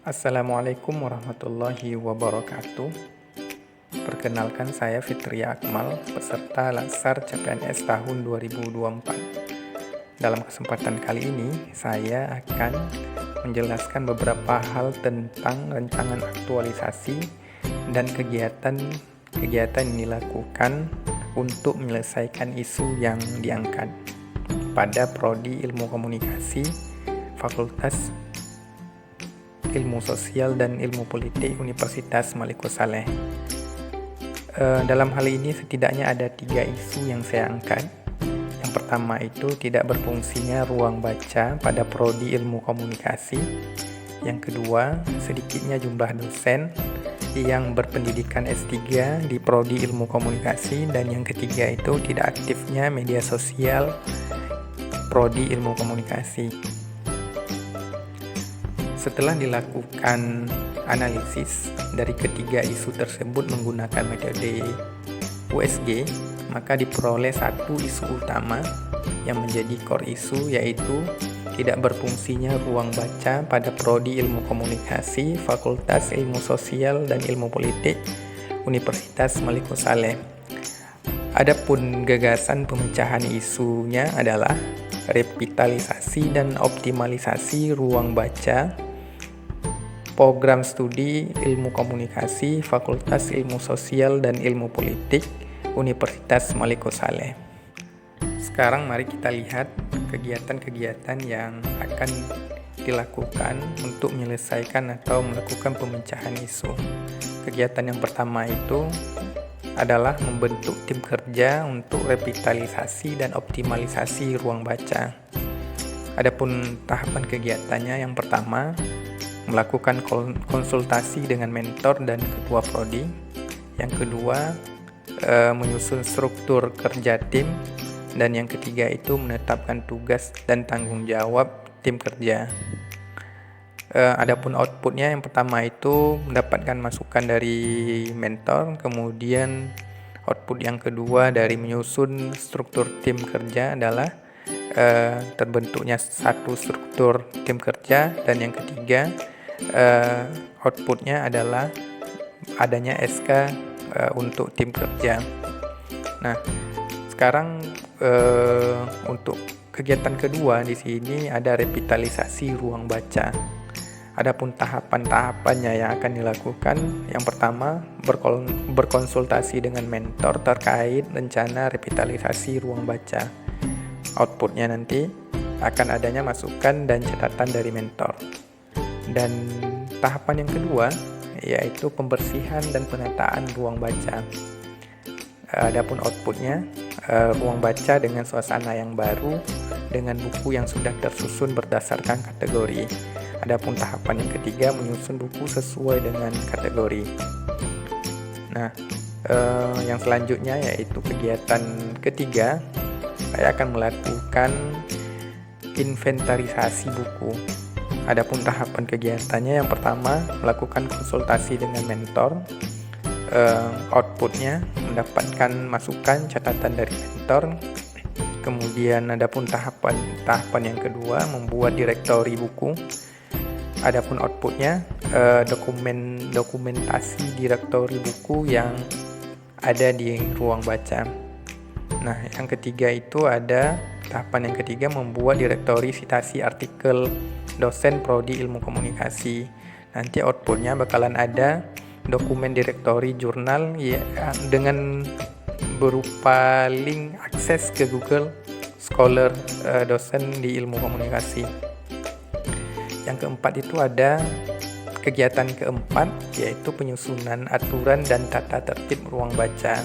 Assalamualaikum warahmatullahi wabarakatuh. Perkenalkan, saya Fitria Akmal, peserta Lansar CPNS tahun 2024. Dalam kesempatan kali ini, saya akan menjelaskan beberapa hal tentang rancangan aktualisasi dan kegiatan yang dilakukan untuk menyelesaikan isu yang diangkat pada Prodi Ilmu Komunikasi, Fakultas Ilmu Sosial dan Ilmu Politik Universitas Malik Saleh. Dalam hal ini setidaknya ada 3 isu yang saya angkat. Yang pertama itu tidak berfungsinya ruang baca pada Prodi Ilmu Komunikasi. Yang kedua, sedikitnya jumlah dosen yang berpendidikan S3 di Prodi Ilmu Komunikasi. Dan yang ketiga itu tidak aktifnya media sosial Prodi Ilmu Komunikasi. Setelah dilakukan analisis dari ketiga isu tersebut menggunakan metode USG, maka diperoleh satu isu utama yang menjadi core isu, yaitu tidak berfungsinya ruang baca pada Prodi Ilmu Komunikasi, Fakultas Ilmu Sosial dan Ilmu Politik Universitas Malik Saleh. Adapun gagasan pemecahan isunya adalah revitalisasi dan optimalisasi ruang baca Program Studi Ilmu Komunikasi, Fakultas Ilmu Sosial dan Ilmu Politik Universitas Malik Saleh. Sekarang mari kita lihat kegiatan-kegiatan yang akan dilakukan untuk menyelesaikan atau melakukan pemecahan isu. Kegiatan yang pertama itu adalah membentuk tim kerja untuk revitalisasi dan optimalisasi ruang baca. Adapun tahapan kegiatannya, yang pertama melakukan konsultasi dengan mentor dan ketua prodi. Yang kedua, menyusun struktur kerja tim. Dan yang ketiga itu menetapkan tugas dan tanggung jawab tim kerja. Adapun outputnya, yang pertama itu mendapatkan masukan dari mentor. Kemudian output yang kedua dari menyusun struktur tim kerja adalah terbentuknya satu struktur tim kerja. Dan yang ketiga, outputnya adalah adanya SK untuk tim kerja. Nah, sekarang untuk kegiatan kedua di sini ada revitalisasi ruang baca. Adapun tahapan-tahapannya yang akan dilakukan, yang pertama berkonsultasi dengan mentor terkait rencana revitalisasi ruang baca. Outputnya nanti akan adanya masukan dan catatan dari mentor. Dan tahapan yang kedua yaitu pembersihan dan penataan ruang baca. Adapun outputnya, ruang baca dengan suasana yang baru dengan buku yang sudah tersusun berdasarkan kategori. Adapun tahapan yang ketiga menyusun buku sesuai dengan kategori. Nah, yang selanjutnya yaitu kegiatan ketiga, saya akan melakukan inventarisasi buku. Adapun tahapan kegiatannya, yang pertama melakukan konsultasi dengan mentor. Outputnya mendapatkan masukan catatan dari mentor. Kemudian adapun tahapan yang kedua membuat direktori buku. Adapun outputnya dokumentasi direktori buku yang ada di ruang baca. Nah, yang ketiga itu ada tahapan yang ketiga membuat direktori citasi artikel dosen Prodi Ilmu Komunikasi. Nanti outputnya bakalan ada dokumen direktori jurnal ya, dengan berupa link akses ke Google Scholar dosen di ilmu komunikasi. Yang keempat itu ada kegiatan keempat, yaitu penyusunan aturan dan tata tertib ruang baca.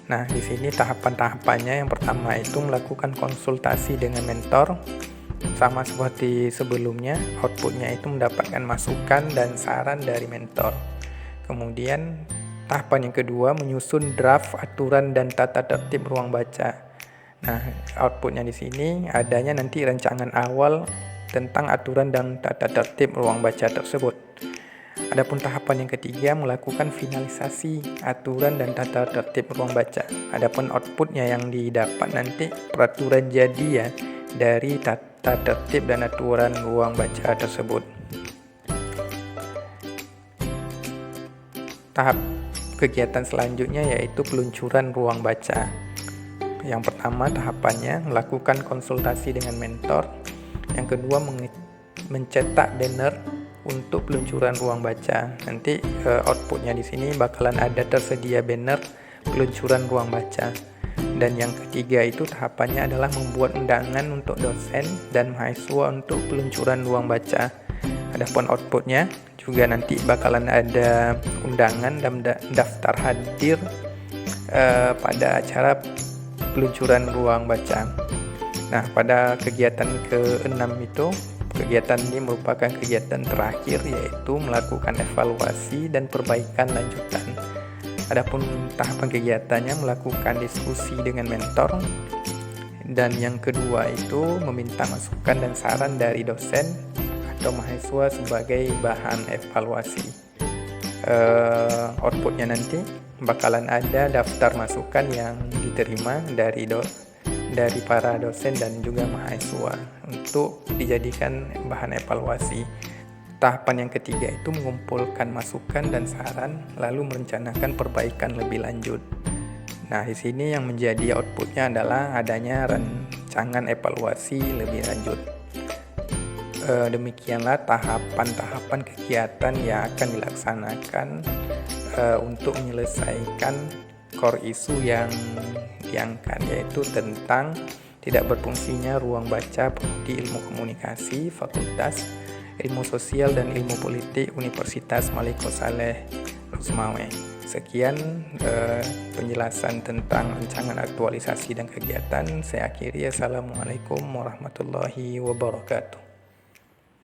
Nah, di sini tahapan-tahapannya, yang pertama itu melakukan konsultasi dengan mentor. Sama seperti sebelumnya, outputnya itu mendapatkan masukan dan saran dari mentor. Kemudian tahapan yang kedua menyusun draft aturan dan tata tertib ruang baca. Nah, outputnya di sini adanya nanti rancangan awal tentang aturan dan tata tertib ruang baca tersebut. Adapun tahapan yang ketiga melakukan finalisasi aturan dan tata tertib ruang baca. Adapun outputnya yang didapat nanti peraturan jadi ya dari tata tertib dan aturan ruang baca tersebut. tahap kegiatan selanjutnya yaitu peluncuran ruang baca. Yang pertama tahapannya melakukan konsultasi dengan mentor. Yang kedua mencetak banner untuk peluncuran ruang baca. Nanti outputnya di sini bakalan ada tersedia banner peluncuran ruang baca. Dan yang ketiga itu tahapannya adalah membuat undangan untuk dosen dan mahasiswa untuk peluncuran ruang baca. Adapun outputnya juga nanti bakalan ada undangan dan daftar hadir pada acara peluncuran ruang baca. Nah, pada kegiatan ke-6 itu, kegiatan ini merupakan kegiatan terakhir yaitu melakukan evaluasi dan perbaikan lanjutan. Adapun tahapan kegiatannya melakukan diskusi dengan mentor, dan yang kedua itu meminta masukan dan saran dari dosen atau mahasiswa sebagai bahan evaluasi. Outputnya nanti bakalan ada daftar masukan yang diterima dari para dosen dan juga mahasiswa untuk dijadikan bahan evaluasi. Tahapan yang ketiga itu mengumpulkan masukan dan saran, lalu merencanakan perbaikan lebih lanjut. Nah, di sini yang menjadi outputnya adalah adanya rancangan evaluasi lebih lanjut. Demikianlah tahapan-tahapan kegiatan yang akan dilaksanakan untuk menyelesaikan core isu yang diangkat, yaitu tentang tidak berfungsinya ruang baca Prodi Ilmu Komunikasi Fakultas Ilmu Sosial dan Ilmu Politik Universitas Maliko Saleh Rusmawe. Sekian penjelasan tentang rancangan aktualisasi dan kegiatan. Saya akhiri. Assalamualaikum warahmatullahi wabarakatuh.